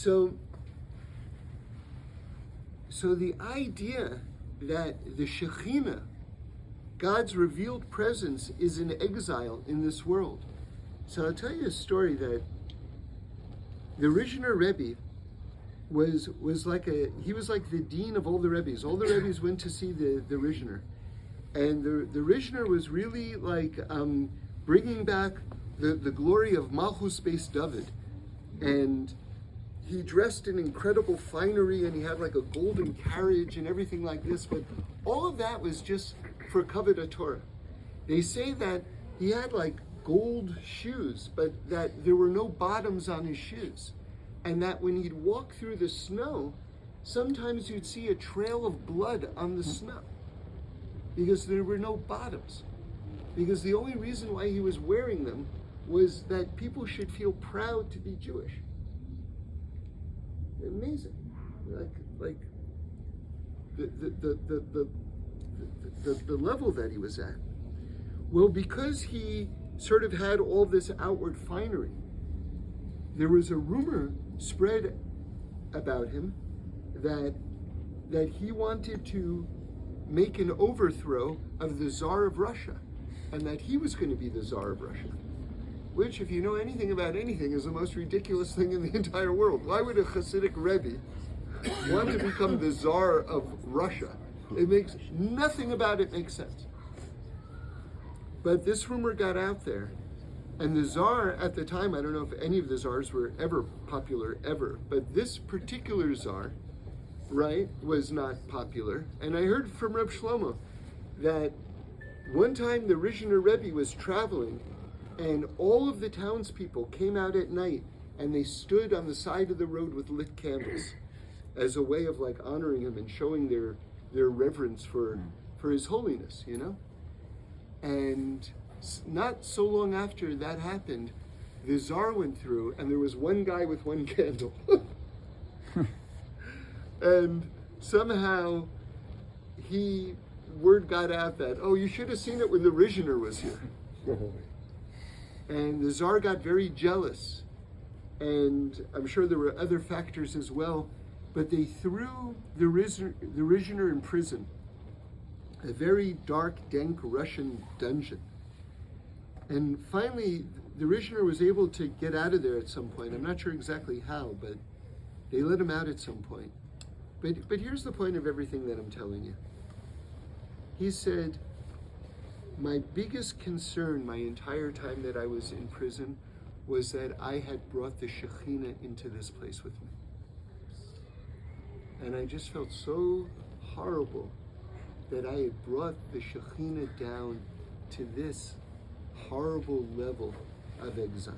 So the idea that the Shekhinah, God's revealed presence, is in exile in this world. So I'll tell you a story that the RUZHINER Rebbe was like the dean of all the Rebbes. All the Rebbes went to see the RUZHINER. And the RUZHINER was really like bringing back the glory of Malchus Beis David. And he dressed in incredible finery, and he had like a golden carriage and everything like this. But all of that was just for Kavod Torah. They say that he had like gold shoes, but that there were no bottoms on his shoes. And that when he'd walk through the snow, sometimes you'd see a trail of blood on the snow because there were no bottoms. Because the only reason why he was wearing them was that people should feel proud to be Jewish. Amazing. Like the level that he was at. Well, because he sort of had all this outward finery, there was a rumor spread about him that he wanted to make an overthrow of the Tsar of Russia, and that he was going to be the Tsar of Russia, which, if you know anything about anything, is the most ridiculous thing in the entire world. Why would a Hasidic Rebbe want to become the Tsar of Russia? It makes nothing about it makes sense. But this rumor got out there, and the Tsar at the time, I don't know if any of the Tsars were ever popular, ever, but this particular Tsar, right, was not popular. And I heard from Reb Shlomo that one time the RUZHINER Rebbe was traveling, and all of the townspeople came out at night, and they stood on the side of the road with lit candles as a way of like honoring him and showing their reverence for his holiness, you know? And not so long after that happened, the Tsar went through, and there was one guy with one candle. And somehow word got out that, oh, you should have seen it when the RUZHINER was here. And the Tsar got very jealous. And I'm sure there were other factors as well, but they threw the RUZHINER in prison, a very dark, dank Russian dungeon. And finally, the RUZHINER was able to get out of there at some point. I'm not sure exactly how, but they let him out at some point. But here's the point of everything that I'm telling you. He said, my biggest concern my entire time that I was in prison was that I had brought the Shekhinah into this place with me. And I just felt so horrible that I had brought the Shekhinah down to this horrible level of exile.